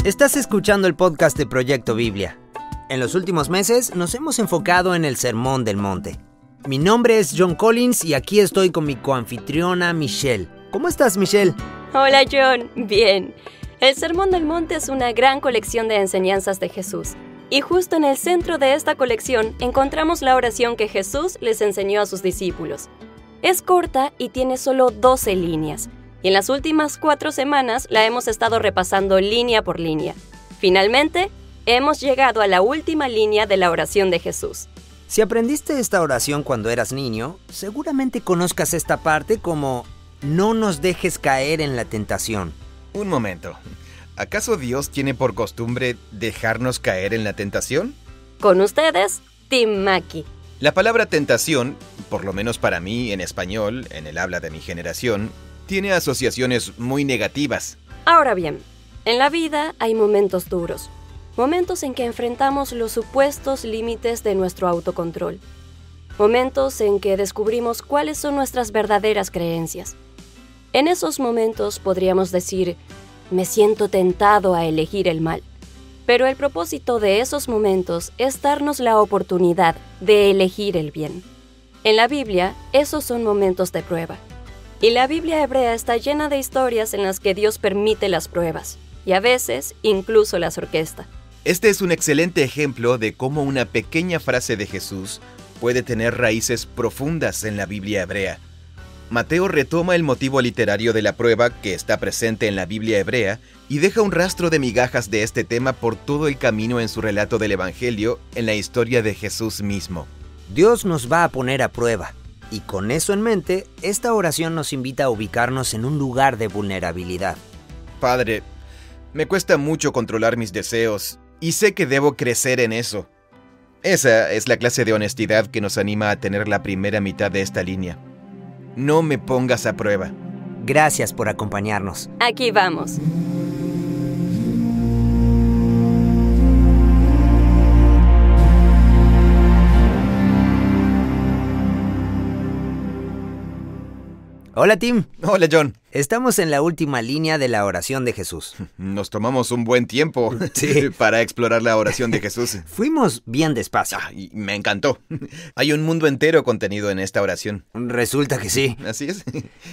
Estás escuchando el podcast de Proyecto Biblia. En los últimos meses nos hemos enfocado en el Sermón del Monte. Mi nombre es John Collins y aquí estoy con mi coanfitriona Michelle. ¿Cómo estás, Michelle? Hola, John. Bien. El Sermón del Monte es una gran colección de enseñanzas de Jesús. Y justo en el centro de esta colección encontramos la oración que Jesús les enseñó a sus discípulos. Es corta y tiene solo 12 líneas. Y en las últimas 4 semanas la hemos estado repasando línea por línea. Finalmente, hemos llegado a la última línea de la oración de Jesús. Si aprendiste esta oración cuando eras niño, seguramente conozcas esta parte como no nos dejes caer en la tentación. Un momento. ¿Acaso Dios tiene por costumbre dejarnos caer en la tentación? Con ustedes, Tim Mackey. La palabra tentación, por lo menos para mí en español, en el habla de mi generación, tiene asociaciones muy negativas. Ahora bien, en la vida hay momentos duros. Momentos en que enfrentamos los supuestos límites de nuestro autocontrol. Momentos en que descubrimos cuáles son nuestras verdaderas creencias. En esos momentos podríamos decir, me siento tentado a elegir el mal. Pero el propósito de esos momentos es darnos la oportunidad de elegir el bien. En la Biblia, esos son momentos de prueba. Y la Biblia hebrea está llena de historias en las que Dios permite las pruebas, y a veces incluso las orquesta. Este es un excelente ejemplo de cómo una pequeña frase de Jesús puede tener raíces profundas en la Biblia hebrea. Mateo retoma el motivo literario de la prueba que está presente en la Biblia hebrea y deja un rastro de migajas de este tema por todo el camino en su relato del Evangelio en la historia de Jesús mismo. Dios nos va a poner a prueba. Y con eso en mente, esta oración nos invita a ubicarnos en un lugar de vulnerabilidad. Padre, me cuesta mucho controlar mis deseos y sé que debo crecer en eso. Esa es la clase de honestidad que nos anima a tener la primera mitad de esta línea. No me pongas a prueba. Gracias por acompañarnos. Aquí vamos. Hola, Tim. Hola, John. Estamos en la última línea de la oración de Jesús. Nos tomamos un buen tiempo Sí. para explorar la oración de Jesús. Fuimos bien despacio. Y me encantó. Hay un mundo entero contenido en esta oración. Resulta que sí. Así es.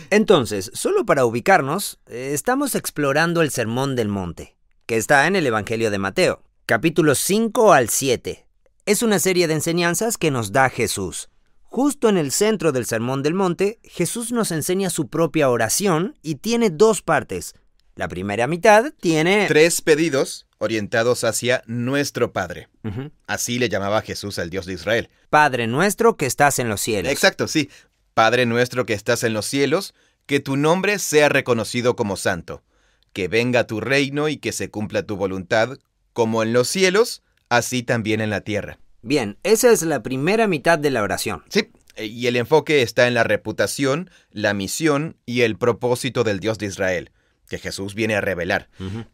Entonces, solo para ubicarnos, estamos explorando el Sermón del Monte, que está en el Evangelio de Mateo, capítulos 5 al 7. Es una serie de enseñanzas que nos da Jesús. Justo en el centro del Sermón del Monte, Jesús nos enseña su propia oración y tiene 2 partes. La primera mitad tiene 3 pedidos orientados hacia nuestro Padre. Ujú. Así le llamaba Jesús al Dios de Israel. Padre nuestro que estás en los cielos. Exacto, sí. Padre nuestro que estás en los cielos, que tu nombre sea reconocido como santo. Que venga tu reino y que se cumpla tu voluntad, como en los cielos, así también en la tierra. Bien, esa es la primera mitad de la oración. Sí, y el enfoque está en la reputación, la misión y el propósito del Dios de Israel, que Jesús viene a revelar. Ujú.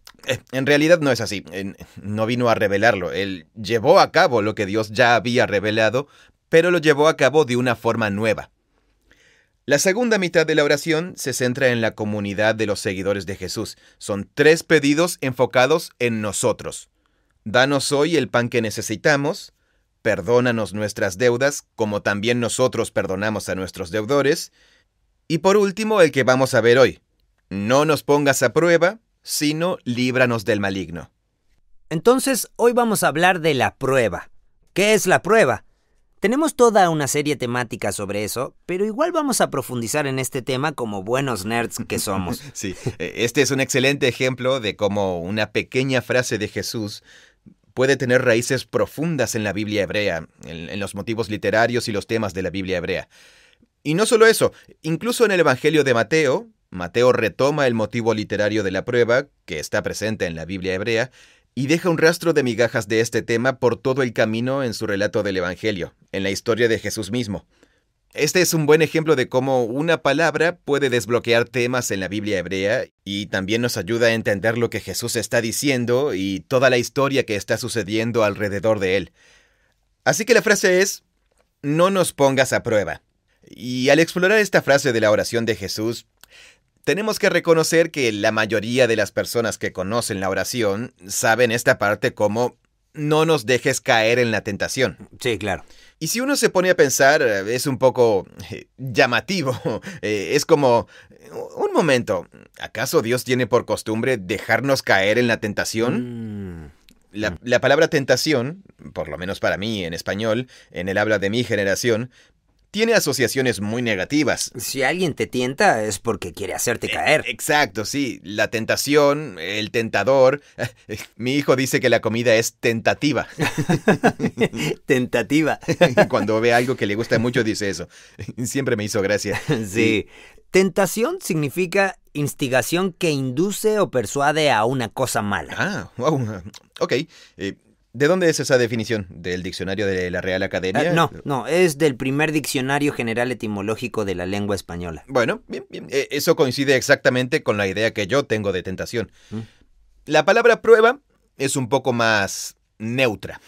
En realidad no es así, no vino a revelarlo, él llevó a cabo lo que Dios ya había revelado, pero lo llevó a cabo de una forma nueva. La segunda mitad de la oración se centra en la comunidad de los seguidores de Jesús. Son 3 pedidos enfocados en nosotros. Danos hoy el pan que necesitamos. Perdónanos nuestras deudas, como también nosotros perdonamos a nuestros deudores. Y por último, el que vamos a ver hoy. No nos pongas a prueba, sino líbranos del maligno. Entonces, hoy vamos a hablar de la prueba. ¿Qué es la prueba? Tenemos toda una serie temática sobre eso, pero igual vamos a profundizar en este tema como buenos nerds que somos. Sí, este es un excelente ejemplo de cómo una pequeña frase de Jesús puede tener raíces profundas en la Biblia hebrea, en los motivos literarios y los temas de la Biblia hebrea. Y no solo eso, incluso en el Evangelio de Mateo, Mateo retoma el motivo literario de la prueba, que está presente en la Biblia hebrea, y deja un rastro de migajas de este tema por todo el camino en su relato del Evangelio, en la historia de Jesús mismo. Este es un buen ejemplo de cómo una palabra puede desbloquear temas en la Biblia hebrea y también nos ayuda a entender lo que Jesús está diciendo y toda la historia que está sucediendo alrededor de él. Así que la frase es, no nos pongas a prueba. Y al explorar esta frase de la oración de Jesús, tenemos que reconocer que la mayoría de las personas que conocen la oración saben esta parte como no nos dejes caer en la tentación. Sí, claro. Y si uno se pone a pensar, es un poco llamativo. Es como, un momento, ¿acaso Dios tiene por costumbre dejarnos caer en la tentación? La palabra tentación, por lo menos para mí en español, en el habla de mi generación, tiene asociaciones muy negativas. Si alguien te tienta es porque quiere hacerte caer. Exacto, sí. La tentación, el tentador. Mi hijo dice que la comida es tentativa. Tentativa. Cuando ve algo que le gusta mucho dice eso. Siempre me hizo gracia. Sí. Tentación significa instigación que induce o persuade a una cosa mala. Ah, wow. Ok. ¿De dónde es esa definición? ¿Del diccionario de la Real Academia? No, es del primer diccionario general etimológico de la lengua española. Bueno, bien. Eso coincide exactamente con la idea que yo tengo de tentación. La palabra prueba es un poco más neutra.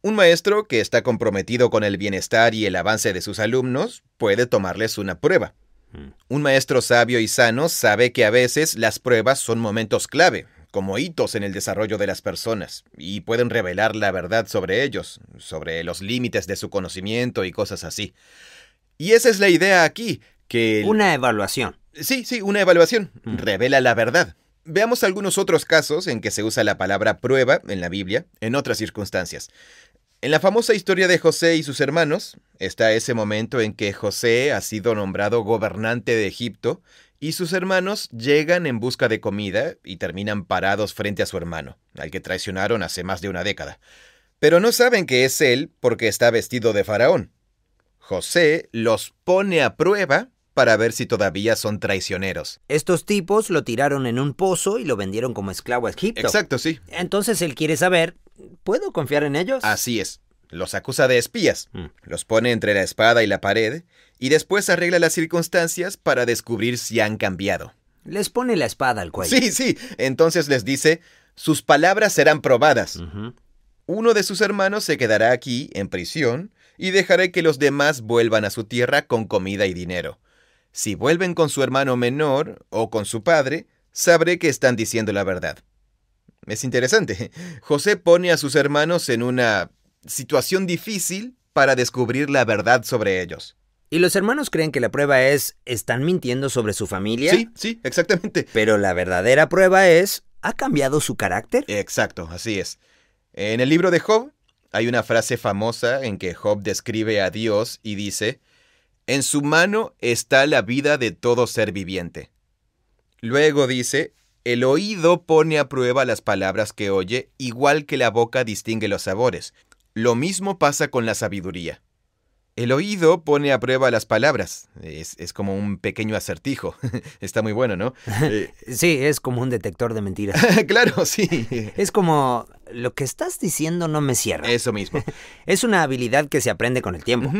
Un maestro que está comprometido con el bienestar y el avance de sus alumnos puede tomarles una prueba. Un maestro sabio y sano sabe que a veces las pruebas son momentos clave, como hitos en el desarrollo de las personas, y pueden revelar la verdad sobre ellos, sobre los límites de su conocimiento y cosas así. Y esa es la idea aquí, que... Una evaluación. Sí, una evaluación. Revela la verdad. Veamos algunos otros casos en que se usa la palabra prueba en la Biblia, en otras circunstancias. En la famosa historia de José y sus hermanos, está ese momento en que José ha sido nombrado gobernante de Egipto, y sus hermanos llegan en busca de comida y terminan parados frente a su hermano, al que traicionaron hace más de una década. Pero no saben que es él porque está vestido de faraón. José los pone a prueba para ver si todavía son traicioneros. Estos tipos lo tiraron en un pozo y lo vendieron como esclavo a Egipto. Exacto, sí. Entonces él quiere saber, ¿puedo confiar en ellos? Así es. Los acusa de espías, los pone entre la espada y la pared, y después arregla las circunstancias para descubrir si han cambiado. Les pone la espada al cuello. Sí. Entonces les dice, sus palabras serán probadas. Uno de sus hermanos se quedará aquí, en prisión, y dejaré que los demás vuelvan a su tierra con comida y dinero. Si vuelven con su hermano menor o con su padre, sabré que están diciendo la verdad. Es interesante. José pone a sus hermanos en una situación difícil para descubrir la verdad sobre ellos. ¿Y los hermanos creen que la prueba es, están mintiendo sobre su familia? Sí, exactamente. Pero la verdadera prueba es, ¿ha cambiado su carácter? Exacto, así es. En el libro de Job hay una frase famosa en que Job describe a Dios y dice, en su mano está la vida de todo ser viviente. Luego dice, el oído pone a prueba las palabras que oye, igual que la boca distingue los sabores. Lo mismo pasa con la sabiduría. El oído pone a prueba las palabras. Es como un pequeño acertijo. Está muy bueno, ¿no? Sí, es como un detector de mentiras. Claro, sí. Es como, lo que estás diciendo no me cierra. Eso mismo. Es una habilidad que se aprende con el tiempo.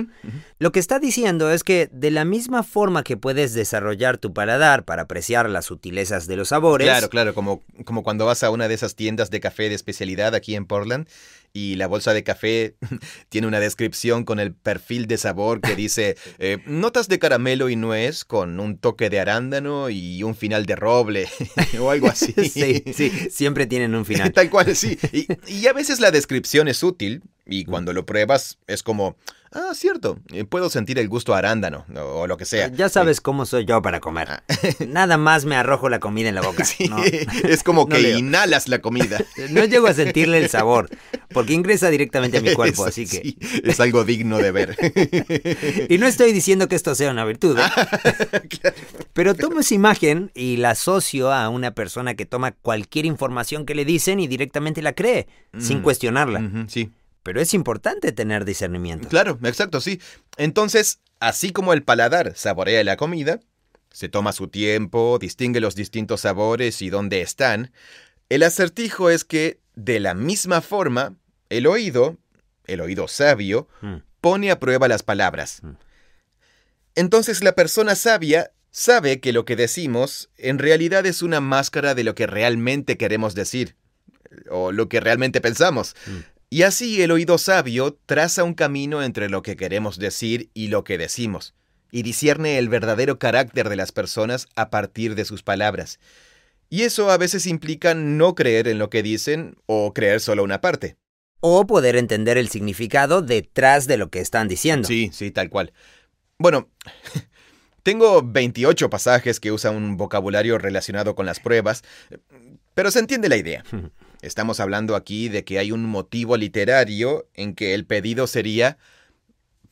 Lo que está diciendo es que de la misma forma que puedes desarrollar tu paladar para apreciar las sutilezas de los sabores... Claro, como cuando vas a una de esas tiendas de café de especialidad aquí en Portland y la bolsa de café tiene una descripción con el perfil de sabor que dice notas de caramelo y nuez con un toque de arándano y un final de roble o algo así. Sí, siempre tienen un final. Tal cual, sí. Y a veces la descripción es útil y cuando lo pruebas es como, cierto, puedo sentir el gusto a arándano o lo que sea. Ya sabes cómo soy yo para comer. Nada más me arrojo la comida en la boca. Sí, no, es como que inhalas la comida. No llego a sentirle el sabor, porque ingresa directamente a mi cuerpo, Eso, así que... Sí, es algo digno de ver. Y no estoy diciendo que esto sea una virtud, ¿eh? Claro. Pero tomo esa imagen y la asocio a una persona que toma cualquier información que le dicen y directamente la cree, sin cuestionarla. Sí. Pero es importante tener discernimiento. Claro, exacto, sí. Entonces, así como el paladar saborea la comida, se toma su tiempo, distingue los distintos sabores y dónde están, el acertijo es que, de la misma forma, el oído sabio, pone a prueba las palabras. Entonces la persona sabia sabe que lo que decimos en realidad es una máscara de lo que realmente queremos decir, o lo que realmente pensamos. Y así el oído sabio traza un camino entre lo que queremos decir y lo que decimos. y discierne el verdadero carácter de las personas a partir de sus palabras. Y eso a veces implica no creer en lo que dicen o creer solo una parte. O poder entender el significado detrás de lo que están diciendo. Sí, tal cual. Bueno, tengo 28 pasajes que usan un vocabulario relacionado con las pruebas, pero se entiende la idea. Estamos hablando aquí de que hay un motivo literario en que el pedido sería: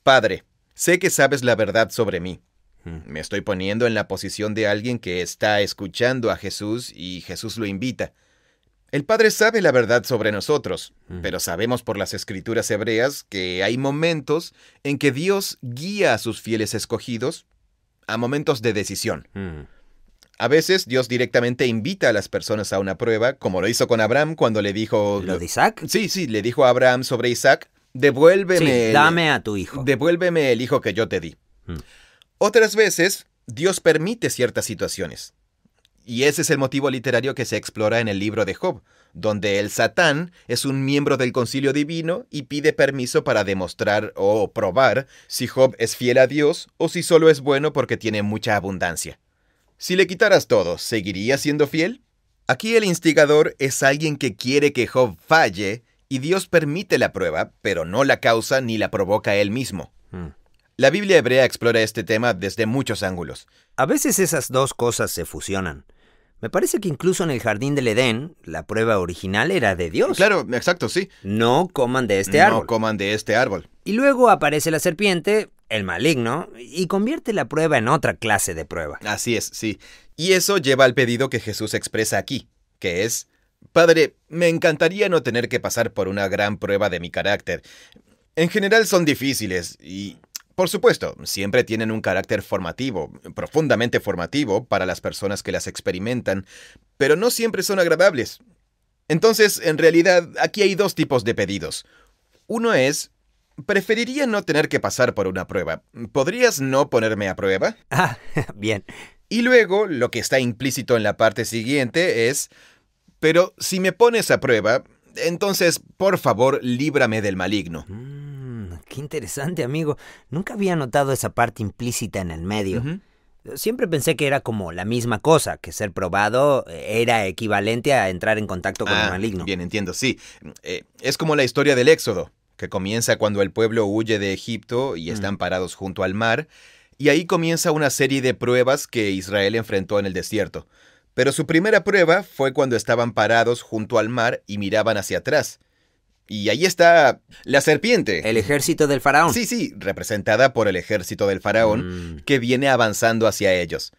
Padre, sé que sabes la verdad sobre mí. Me estoy poniendo en la posición de alguien que está escuchando a Jesús y Jesús lo invita. El Padre sabe la verdad sobre nosotros, pero sabemos por las Escrituras hebreas que hay momentos en que Dios guía a sus fieles escogidos a momentos de decisión. A veces Dios directamente invita a las personas a una prueba, como lo hizo con Abraham cuando le dijo... ¿Lo de Isaac? Sí, le dijo a Abraham sobre Isaac: devuélveme... Sí, dame a tu hijo. Devuélveme el hijo que yo te di. Otras veces, Dios permite ciertas situaciones. Y ese es el motivo literario que se explora en el libro de Job, donde el Satán es un miembro del concilio divino y pide permiso para demostrar o probar si Job es fiel a Dios o si solo es bueno porque tiene mucha abundancia. Si le quitaras todo, ¿seguiría siendo fiel? Aquí el instigador es alguien que quiere que Job falle y Dios permite la prueba, pero no la causa ni la provoca él mismo. La Biblia hebrea explora este tema desde muchos ángulos. A veces esas dos cosas se fusionan. Me parece que incluso en el jardín del Edén, la prueba original era de Dios. Claro, exacto, sí. No coman de este árbol. No coman de este árbol. Y luego aparece la serpiente, el maligno, y convierte la prueba en otra clase de prueba. Así es, sí. Y eso lleva al pedido que Jesús expresa aquí, que es: Padre, me encantaría no tener que pasar por una gran prueba de mi carácter. En general son difíciles y, por supuesto, siempre tienen un carácter formativo, profundamente formativo para las personas que las experimentan, pero no siempre son agradables. Entonces, en realidad, aquí hay dos tipos de pedidos. Uno es: preferiría no tener que pasar por una prueba. ¿Podrías no ponerme a prueba? Ah, bien. Y luego, lo que está implícito en la parte siguiente es: pero si me pones a prueba, entonces, por favor, líbrame del maligno. Qué interesante, amigo. Nunca había notado esa parte implícita en el medio. Siempre pensé que era como la misma cosa, que ser probado era equivalente a entrar en contacto con el maligno. Bien, entiendo, sí. Es como la historia del Éxodo, que comienza cuando el pueblo huye de Egipto y están parados junto al mar, y ahí comienza una serie de pruebas que Israel enfrentó en el desierto. Pero su primera prueba fue cuando estaban parados junto al mar y miraban hacia atrás. Y ahí está la serpiente. El ejército del faraón. Sí, representada por el ejército del faraón, que viene avanzando hacia ellos.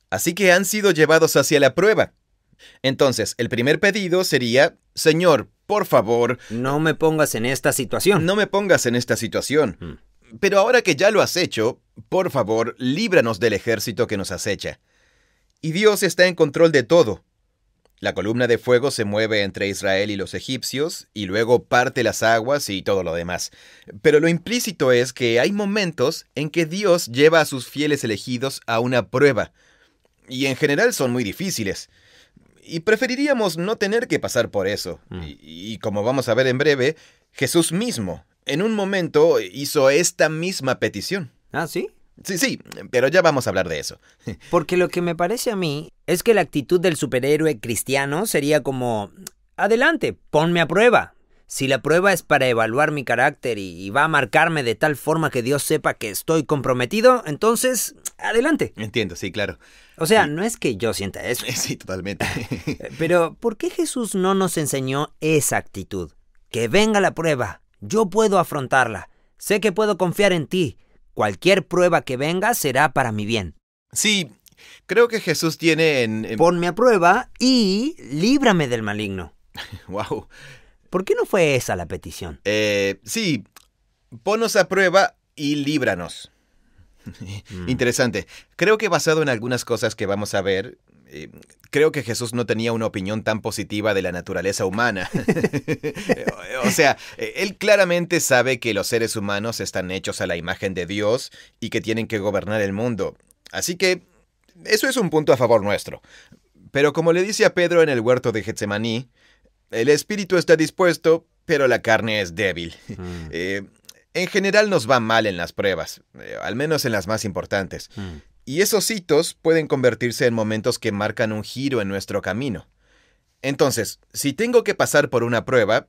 Así que han sido llevados hacia la prueba. Entonces, el primer pedido sería: Señor, por favor, no me pongas en esta situación. No me pongas en esta situación. Pero ahora que ya lo has hecho, por favor, líbranos del ejército que nos acecha. Y Dios está en control de todo. La columna de fuego se mueve entre Israel y los egipcios, y luego parte las aguas y todo lo demás. Pero lo implícito es que hay momentos en que Dios lleva a sus fieles elegidos a una prueba. Y en general son muy difíciles. Y preferiríamos no tener que pasar por eso. Y como vamos a ver en breve, Jesús mismo, en un momento, hizo esta misma petición. ¿Ah, sí? Sí, pero ya vamos a hablar de eso. Porque lo que me parece a mí es que la actitud del superhéroe cristiano sería como: adelante, ponme a prueba. Si la prueba es para evaluar mi carácter y va a marcarme de tal forma que Dios sepa que estoy comprometido, entonces, adelante. Entiendo, sí, claro. O sea, no es que yo sienta eso. Sí, totalmente. Pero, ¿por qué Jesús no nos enseñó esa actitud? Que venga la prueba, yo puedo afrontarla, sé que puedo confiar en ti. Cualquier prueba que venga será para mi bien. Sí, creo que Jesús tiene Ponme a prueba y líbrame del maligno. Wow. ¿Por qué no fue esa la petición? Sí, ponnos a prueba y líbranos. Interesante. Creo que basado en algunas cosas que vamos a ver, creo que Jesús no tenía una opinión tan positiva de la naturaleza humana. O sea, él claramente sabe que los seres humanos están hechos a la imagen de Dios y que tienen que gobernar el mundo. Así que eso es un punto a favor nuestro. Pero como le dice a Pedro en el huerto de Getsemaní, el espíritu está dispuesto, pero la carne es débil. En general nos va mal en las pruebas, al menos en las más importantes. Y esos hitos pueden convertirse en momentos que marcan un giro en nuestro camino. Entonces, si tengo que pasar por una prueba,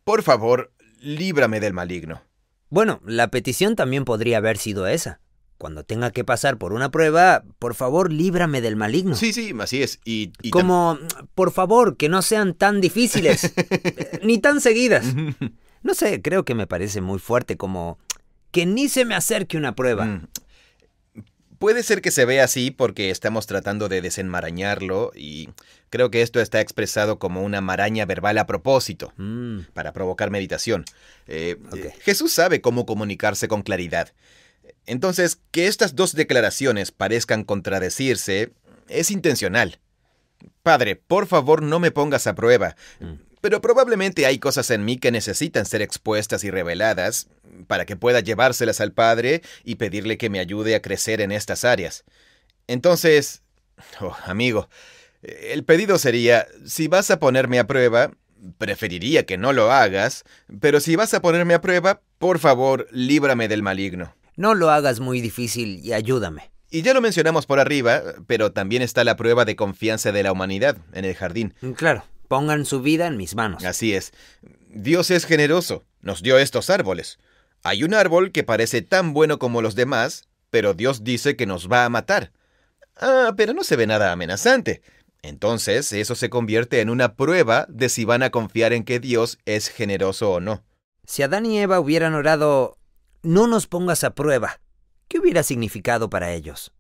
por favor, líbrame del maligno. Bueno, la petición también podría haber sido esa. Cuando tenga que pasar por una prueba, por favor, líbrame del maligno. Sí, así es. Como, por favor, que no sean tan difíciles, ni tan seguidas. No sé, creo que me parece muy fuerte, como que ni se me acerque una prueba. Puede ser que se vea así porque estamos tratando de desenmarañarlo y creo que esto está expresado como una maraña verbal a propósito, para provocar meditación. Jesús sabe cómo comunicarse con claridad. Entonces, que estas dos declaraciones parezcan contradecirse es intencional. Padre, por favor, no me pongas a prueba. Pero probablemente hay cosas en mí que necesitan ser expuestas y reveladas para que pueda llevárselas al Padre y pedirle que me ayude a crecer en estas áreas. Entonces, amigo, el pedido sería, si vas a ponerme a prueba, preferiría que no lo hagas, pero si vas a ponerme a prueba, por favor, líbrame del maligno. No lo hagas muy difícil y ayúdame. Y ya lo mencionamos por arriba, pero también está la prueba de confianza de la humanidad en el jardín. Claro, pongan su vida en mis manos. Así es. Dios es generoso, nos dio estos árboles. Hay un árbol que parece tan bueno como los demás, pero Dios dice que nos va a matar. Pero no se ve nada amenazante. Entonces, eso se convierte en una prueba de si van a confiar en que Dios es generoso o no. Si Adán y Eva hubieran orado, no nos pongas a prueba, ¿qué hubiera significado para ellos?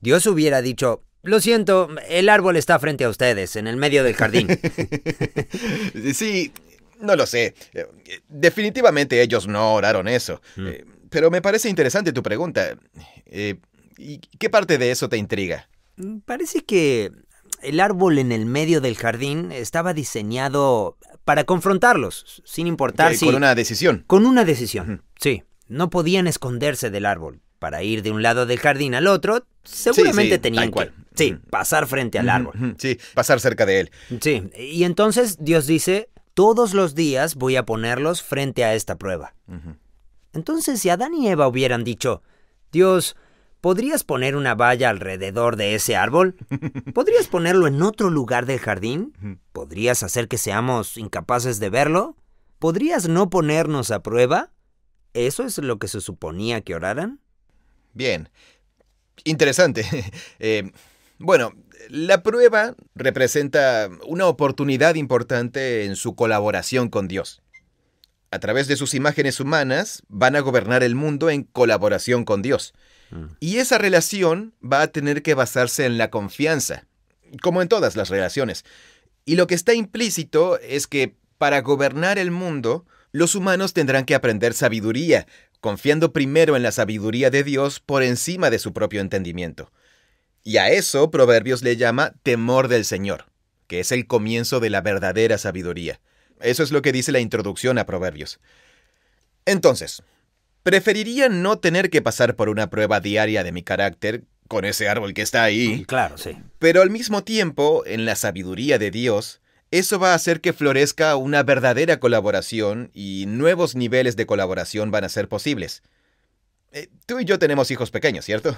Dios hubiera dicho, lo siento, el árbol está frente a ustedes, en el medio del jardín. Sí, no lo sé. Definitivamente ellos no oraron eso. Pero me parece interesante tu pregunta. ¿Y qué parte de eso te intriga? Parece que el árbol en el medio del jardín estaba diseñado para confrontarlos, sin importar si... Con una decisión. Con una decisión, sí. No podían esconderse del árbol. Para ir de un lado del jardín al otro, seguramente tenían que pasar frente al árbol. Sí, pasar cerca de él. Sí, y entonces Dios dice, todos los días voy a ponerlos frente a esta prueba. Entonces, si Adán y Eva hubieran dicho, Dios, ¿podrías poner una valla alrededor de ese árbol? ¿Podrías ponerlo en otro lugar del jardín? ¿Podrías hacer que seamos incapaces de verlo? ¿Podrías no ponernos a prueba? ¿Eso es lo que se suponía que oraran? Bien. Interesante. Bueno, la prueba representa una oportunidad importante en su colaboración con Dios. A través de sus imágenes humanas, van a gobernar el mundo en colaboración con Dios. Y esa relación va a tener que basarse en la confianza, como en todas las relaciones. Y lo que está implícito es que para gobernar el mundo, los humanos tendrán que aprender sabiduría, confiando primero en la sabiduría de Dios por encima de su propio entendimiento. Y a eso Proverbios le llama temor del Señor, que es el comienzo de la verdadera sabiduría. Eso es lo que dice la introducción a Proverbios. Entonces, preferiría no tener que pasar por una prueba diaria de mi carácter con ese árbol que está ahí. Claro, sí. Pero al mismo tiempo, en la sabiduría de Dios, eso va a hacer que florezca una verdadera colaboración y nuevos niveles de colaboración van a ser posibles. Tú y yo tenemos hijos pequeños, ¿cierto?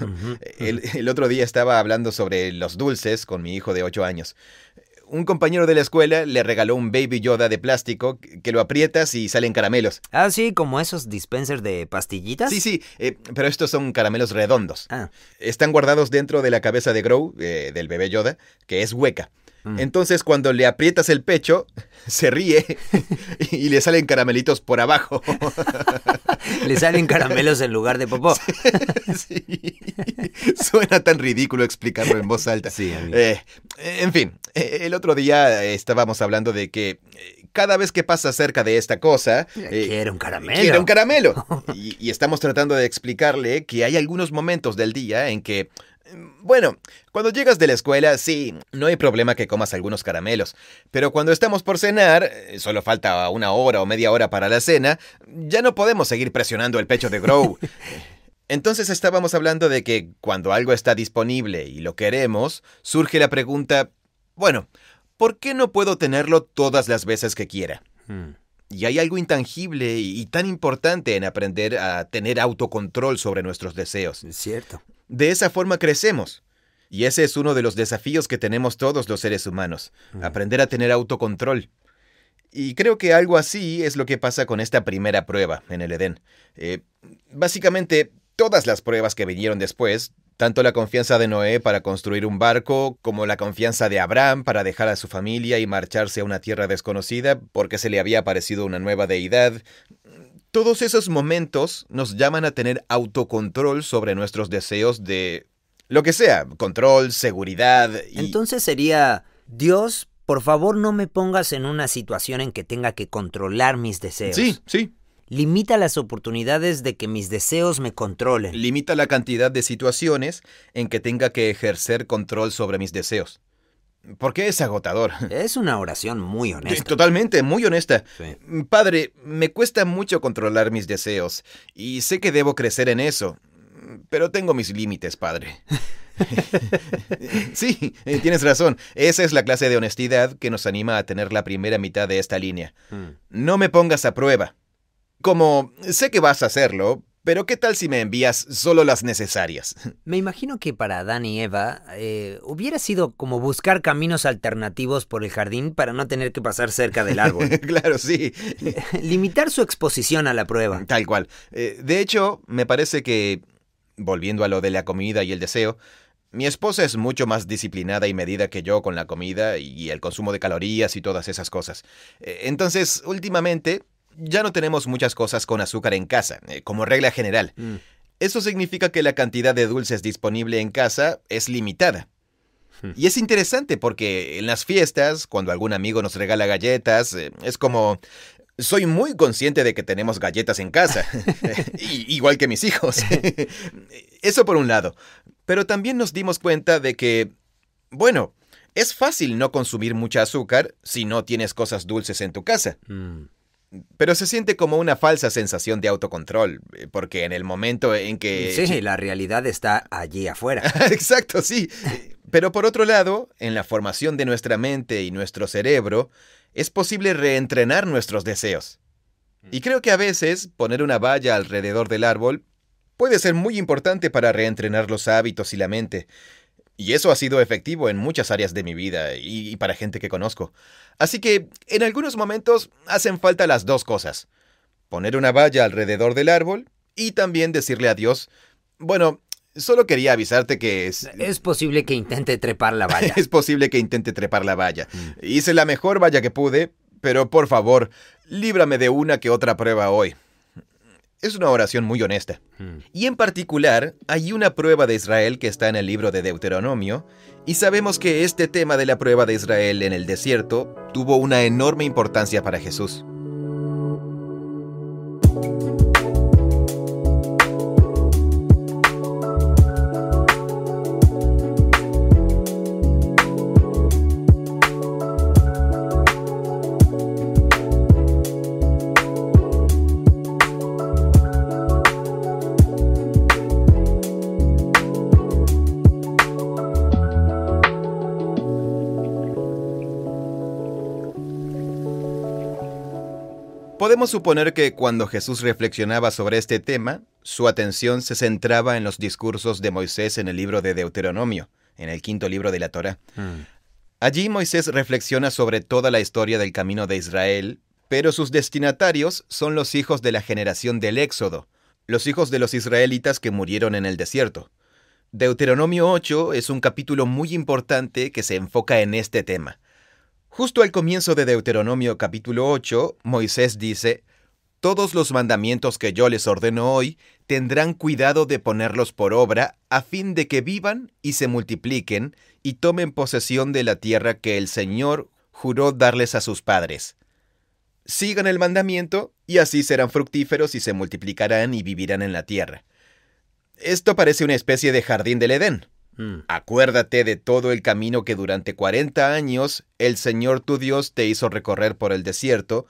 El otro día estaba hablando sobre los dulces con mi hijo de 8 años. Un compañero de la escuela le regaló un Baby Yoda de plástico que lo aprietas y salen caramelos. Ah, sí, como esos dispensers de pastillitas. Sí, pero estos son caramelos redondos. Están guardados dentro de la cabeza de Grow, del bebé Yoda, que es hueca. Entonces, cuando le aprietas el pecho, se ríe y le salen caramelitos por abajo. Le salen caramelos en lugar de popó. Sí. Suena tan ridículo explicarlo en voz alta. Sí, amigo. En fin, el otro día estábamos hablando de que cada vez que pasa cerca de esta cosa... quiere un caramelo. Quiere un caramelo. Y estamos tratando de explicarle que hay algunos momentos del día en que... Bueno, cuando llegas de la escuela, sí, no hay problema que comas algunos caramelos. Pero cuando estamos por cenar, solo falta una hora o media hora para la cena, ya no podemos seguir presionando el pecho de Grow. Entonces estábamos hablando de que cuando algo está disponible y lo queremos, surge la pregunta, bueno, ¿por qué no puedo tenerlo todas las veces que quiera? Y hay algo intangible y tan importante en aprender a tener autocontrol sobre nuestros deseos. Es cierto. De esa forma crecemos. Y ese es uno de los desafíos que tenemos todos los seres humanos, aprender a tener autocontrol. Y creo que algo así es lo que pasa con esta primera prueba en el Edén. Básicamente, todas las pruebas que vinieron después, tanto la confianza de Noé para construir un barco, como la confianza de Abraham para dejar a su familia y marcharse a una tierra desconocida porque se le había aparecido una nueva deidad, todos esos momentos nos llaman a tener autocontrol sobre nuestros deseos de lo que sea, control, seguridad y... Entonces sería, Dios, por favor no me pongas en una situación en que tenga que controlar mis deseos. Sí. Limita las oportunidades de que mis deseos me controlen. Limita la cantidad de situaciones en que tenga que ejercer control sobre mis deseos. Porque es agotador. Es una oración muy honesta. Totalmente, muy honesta. Sí. Padre, me cuesta mucho controlar mis deseos y sé que debo crecer en eso, pero tengo mis límites, Padre. Sí, tienes razón. Esa es la clase de honestidad que nos anima a tener la primera mitad de esta línea. No me pongas a prueba. Como, sé que vas a hacerlo, pero ¿qué tal si me envías solo las necesarias? Me imagino que para Adán y Eva hubiera sido como buscar caminos alternativos por el jardín para no tener que pasar cerca del árbol. Claro, sí. Limitar su exposición a la prueba. Tal cual. De hecho, me parece que, volviendo a lo de la comida y el deseo, mi esposa es mucho más disciplinada y medida que yo con la comida y el consumo de calorías y todas esas cosas. Entonces, últimamente, ya no tenemos muchas cosas con azúcar en casa, como regla general. Eso significa que la cantidad de dulces disponible en casa es limitada. Y es interesante porque en las fiestas, cuando algún amigo nos regala galletas, es como... Soy muy consciente de que tenemos galletas en casa, igual que mis hijos. Eso por un lado. Pero también nos dimos cuenta de que, bueno, es fácil no consumir mucha azúcar si no tienes cosas dulces en tu casa. Pero se siente como una falsa sensación de autocontrol, porque en el momento en que... Sí, la realidad está allí afuera. Exacto, sí. Pero por otro lado, en la formación de nuestra mente y nuestro cerebro, es posible reentrenar nuestros deseos. Y creo que a veces poner una valla alrededor del árbol puede ser muy importante para reentrenar los hábitos y la mente. Y eso ha sido efectivo en muchas áreas de mi vida y para gente que conozco. Así que, en algunos momentos, hacen falta las dos cosas. Poner una valla alrededor del árbol y también decirle a Dios, bueno, solo quería avisarte que Es posible que intente trepar la valla. Es posible que intente trepar la valla. Hice la mejor valla que pude, pero por favor, líbrame de una que otra prueba hoy. Es una oración muy honesta. Y en particular, hay una prueba de Israel que está en el libro de Deuteronomio, y sabemos que este tema de la prueba de Israel en el desierto tuvo una enorme importancia para Jesús. Podemos suponer que cuando Jesús reflexionaba sobre este tema, su atención se centraba en los discursos de Moisés en el libro de Deuteronomio, en el 5º libro de la Torá. Allí Moisés reflexiona sobre toda la historia del camino de Israel, pero sus destinatarios son los hijos de la generación del Éxodo, los hijos de los israelitas que murieron en el desierto. Deuteronomio 8 es un capítulo muy importante que se enfoca en este tema. Justo al comienzo de Deuteronomio capítulo 8, Moisés dice, «Todos los mandamientos que yo les ordeno hoy tendrán cuidado de ponerlos por obra a fin de que vivan y se multipliquen y tomen posesión de la tierra que el Señor juró darles a sus padres. Sigan el mandamiento y así serán fructíferos y se multiplicarán y vivirán en la tierra». Esto parece una especie de jardín del Edén. Acuérdate de todo el camino que durante 40 años el Señor tu Dios te hizo recorrer por el desierto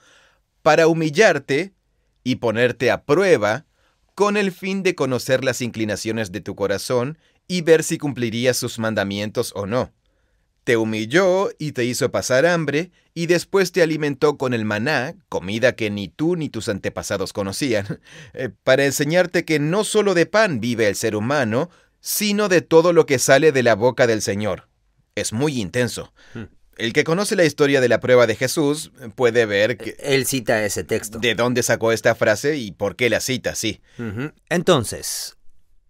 para humillarte y ponerte a prueba con el fin de conocer las inclinaciones de tu corazón y ver si cumplirías sus mandamientos o no. te humilló y te hizo pasar hambre, y después te alimentó con el maná, comida que ni tú ni tus antepasados conocían, para enseñarte que no solo de pan vive el ser humano, sino de todo lo que sale de la boca del Señor. Es muy intenso. El que conoce la historia de la prueba de Jesús puede ver que... Él cita ese texto. ¿De dónde sacó esta frase y por qué la cita? Sí. Entonces,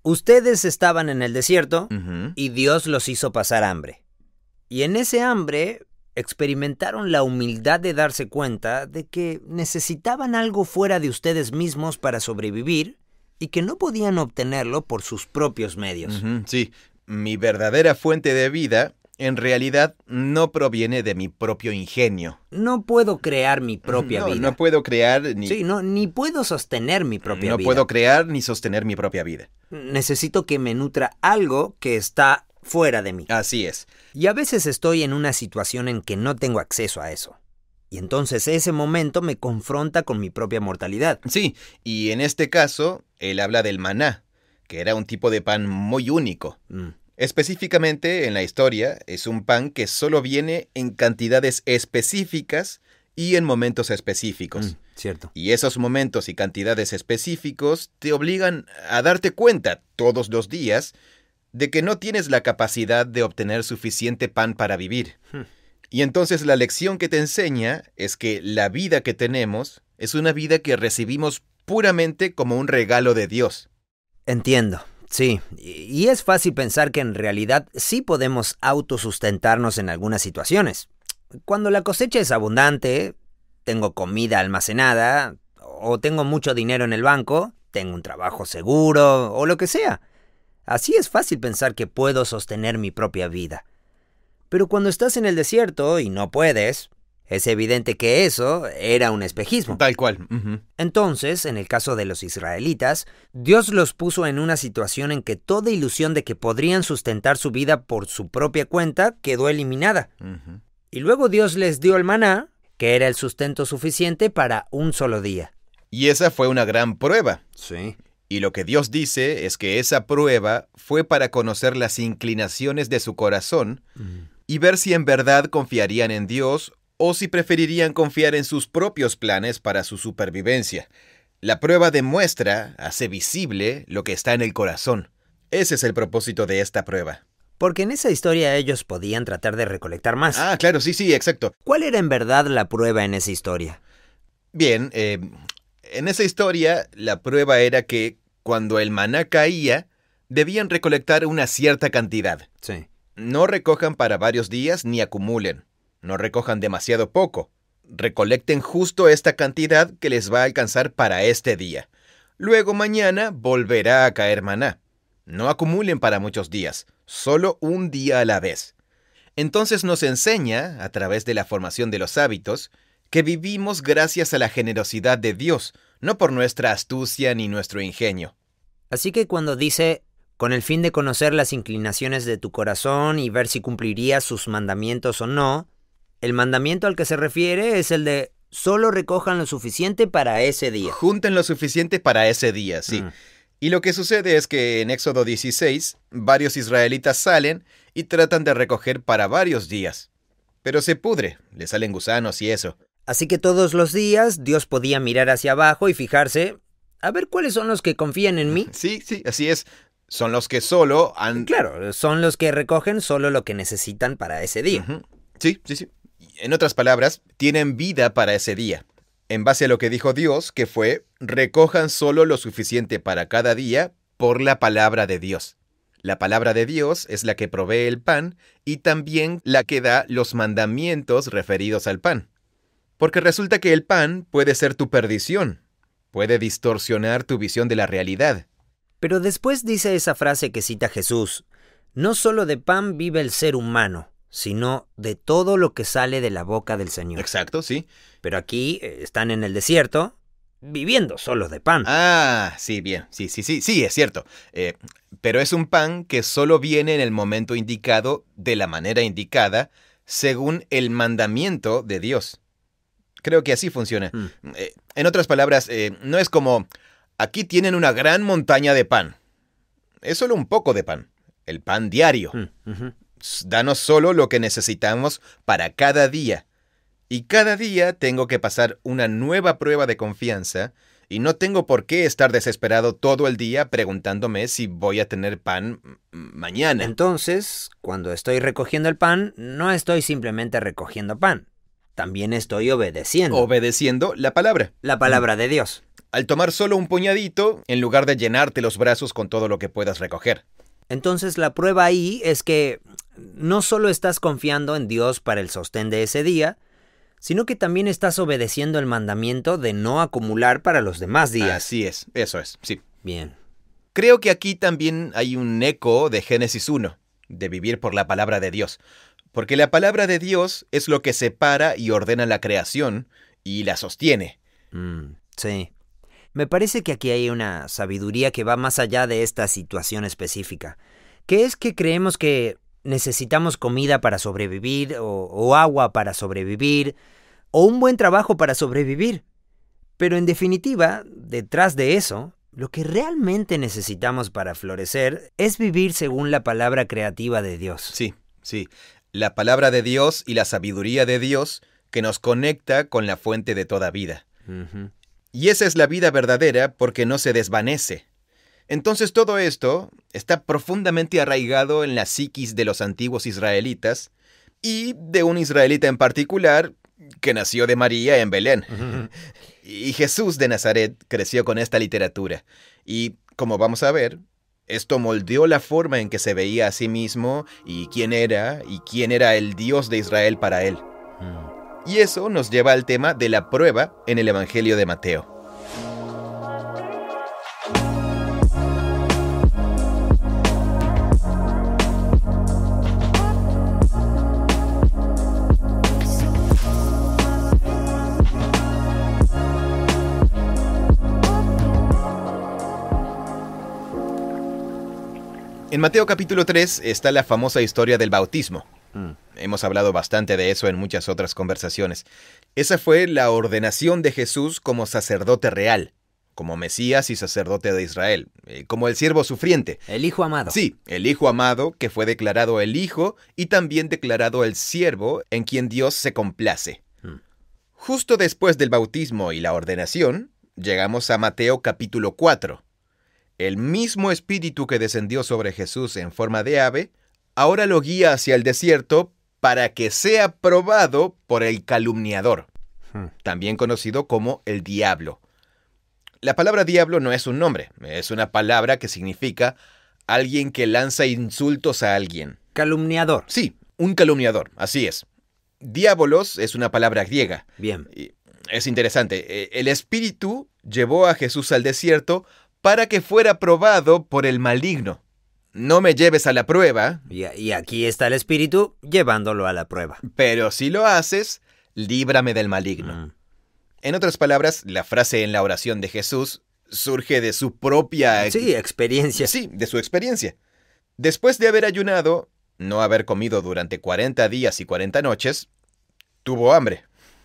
ustedes estaban en el desierto Ujú. y Dios los hizo pasar hambre. Y en ese hambre experimentaron la humildad de darse cuenta de que necesitaban algo fuera de ustedes mismos para sobrevivir y que no podían obtenerlo por sus propios medios. Ujú, sí. Mi verdadera fuente de vida, en realidad, no proviene de mi propio ingenio. No puedo crear mi propia vida. No puedo crear ni... Sí, ni puedo sostener mi propia No vida. puedo crear ni sostener mi propia vida. Necesito que me nutra algo que está fuera de mí. Así es. Y a veces estoy en una situación en que no tengo acceso a eso. Y entonces ese momento me confronta con mi propia mortalidad. Sí, y en este caso, él habla del maná, que era un tipo de pan muy único. Específicamente, en la historia, es un pan que solo viene en cantidades específicas y en momentos específicos. Cierto. Y esos momentos y cantidades específicos te obligan a darte cuenta todos los días de que no tienes la capacidad de obtener suficiente pan para vivir. Y entonces la lección que te enseña es que la vida que tenemos es una vida que recibimos puramente como un regalo de Dios. Entiendo. Sí, y es fácil pensar que en realidad sí podemos autosustentarnos en algunas situaciones. Cuando la cosecha es abundante, tengo comida almacenada, o tengo mucho dinero en el banco, tengo un trabajo seguro, o lo que sea. Así es fácil pensar que puedo sostener mi propia vida. Pero cuando estás en el desierto y no puedes, es evidente que eso era un espejismo. Tal cual. Ujú. Entonces, en el caso de los israelitas, Dios los puso en una situación en que toda ilusión de que podrían sustentar su vida por su propia cuenta quedó eliminada. Ujú. Y luego Dios les dio el maná, que era el sustento suficiente para un solo día. Y esa fue una gran prueba. Sí. Y lo que Dios dice es que esa prueba fue para conocer las inclinaciones de su corazón y ver si en verdad confiarían en Dios o si preferirían confiar en sus propios planes para su supervivencia. La prueba demuestra, hace visible lo que está en el corazón. Ese es el propósito de esta prueba. Porque en esa historia ellos podían tratar de recolectar más. Ah, claro, sí, exacto. ¿Cuál era en verdad la prueba en esa historia? Bien, en esa historia la prueba era que cuando el maná caía, debían recolectar una cierta cantidad. Sí. No recojan para varios días ni acumulen. No recojan demasiado poco. Recolecten justo esta cantidad que les va a alcanzar para este día. Luego mañana volverá a caer maná. No acumulen para muchos días, solo un día a la vez. Entonces nos enseña, a través de la formación de los hábitos, que vivimos gracias a la generosidad de Dios, no por nuestra astucia ni nuestro ingenio. Así que cuando dice, con el fin de conocer las inclinaciones de tu corazón y ver si cumplirías sus mandamientos o no, el mandamiento al que se refiere es el de solo recojan lo suficiente para ese día. Junten lo suficiente para ese día, sí. Y lo que sucede es que en Éxodo 16, varios israelitas salen y tratan de recoger para varios días. Pero se pudre, le salen gusanos y eso. Así que todos los días Dios podía mirar hacia abajo y fijarse, a ver cuáles son los que confían en mí. Sí, así es. Son los que solo han... Claro, son los que recogen solo lo que necesitan para ese día. Sí. En otras palabras, tienen vida para ese día. En base a lo que dijo Dios, que fue, recojan solo lo suficiente para cada día por la palabra de Dios. La palabra de Dios es la que provee el pan y también la que da los mandamientos referidos al pan. Porque resulta que el pan puede ser tu perdición, puede distorsionar tu visión de la realidad. Pero después dice esa frase que cita Jesús, no solo de pan vive el ser humano, sino de todo lo que sale de la boca del Señor. Exacto, sí. Pero aquí están en el desierto, viviendo solo de pan. Ah, sí, bien. Sí, es cierto. Pero es un pan que solo viene en el momento indicado, de la manera indicada, según el mandamiento de Dios. Creo que así funciona. En otras palabras, no es como, aquí tienen una gran montaña de pan. Es solo un poco de pan, el pan diario. Danos solo lo que necesitamos para cada día. Y cada día tengo que pasar una nueva prueba de confianza y no tengo por qué estar desesperado todo el día preguntándome si voy a tener pan mañana. Entonces, cuando estoy recogiendo el pan, no estoy simplemente recogiendo pan. También estoy obedeciendo. Obedeciendo la palabra. La palabra de Dios. Al tomar solo un puñadito, en lugar de llenarte los brazos con todo lo que puedas recoger. Entonces la prueba ahí es que no solo estás confiando en Dios para el sostén de ese día, sino que también estás obedeciendo el mandamiento de no acumular para los demás días. Así es, eso es, sí. Bien. Creo que aquí también hay un eco de Génesis 1, de vivir por la palabra de Dios. Porque la palabra de Dios es lo que separa y ordena la creación y la sostiene. Sí. Me parece que aquí hay una sabiduría que va más allá de esta situación específica, que es que creemos que necesitamos comida para sobrevivir, o agua para sobrevivir, o un buen trabajo para sobrevivir. Pero en definitiva, detrás de eso, lo que realmente necesitamos para florecer es vivir según la palabra creativa de Dios. Sí, sí. La palabra de Dios y la sabiduría de Dios que nos conecta con la fuente de toda vida. Uh-huh. Y esa es la vida verdadera porque no se desvanece. Entonces todo esto está profundamente arraigado en la psiquis de los antiguos israelitas y de un israelita en particular que nació de María en Belén. Uh-huh. Y Jesús de Nazaret creció con esta literatura. Y, como vamos a ver, esto moldeó la forma en que se veía a sí mismo y quién era el Dios de Israel para él. Y eso nos lleva al tema de la prueba en el Evangelio de Mateo. En Mateo capítulo 3 está la famosa historia del bautismo. Hemos hablado bastante de eso en muchas otras conversaciones. Esa fue la ordenación de Jesús como sacerdote real, como Mesías y sacerdote de Israel, como el siervo sufriente. El Hijo amado. Sí, el Hijo amado que fue declarado el Hijo y también declarado el siervo en quien Dios se complace. Justo después del bautismo y la ordenación, llegamos a Mateo capítulo 4. El mismo espíritu que descendió sobre Jesús en forma de ave, ahora lo guía hacia el desierto para que sea probado por el calumniador, también conocido como el diablo. La palabra diablo no es un nombre, es una palabra que significa alguien que lanza insultos a alguien. Calumniador. Sí, un calumniador, así es. Diabolos es una palabra griega. Bien. Es interesante, el espíritu llevó a Jesús al desierto para que fuera probado por el maligno. No me lleves a la prueba. Y aquí está el espíritu llevándolo a la prueba. Pero si lo haces, líbrame del maligno. En otras palabras, la frase en la oración de Jesús surge de su propia... Sí, experiencia. Sí, de su experiencia. Después de haber ayunado, no haber comido durante 40 días y 40 noches, tuvo hambre.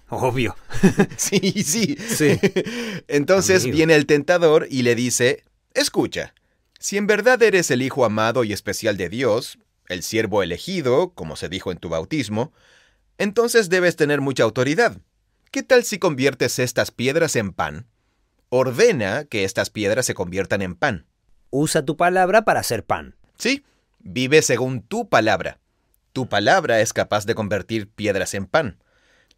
Obvio. Sí. Sí. Entonces Amigo. viene el tentador y le dice, escucha, si en verdad eres el Hijo amado y especial de Dios, el siervo elegido, como se dijo en tu bautismo, entonces debes tener mucha autoridad. ¿Qué tal si conviertes estas piedras en pan? Ordena que estas piedras se conviertan en pan. Usa tu palabra para hacer pan. Sí, vive según tu palabra. Tu palabra es capaz de convertir piedras en pan.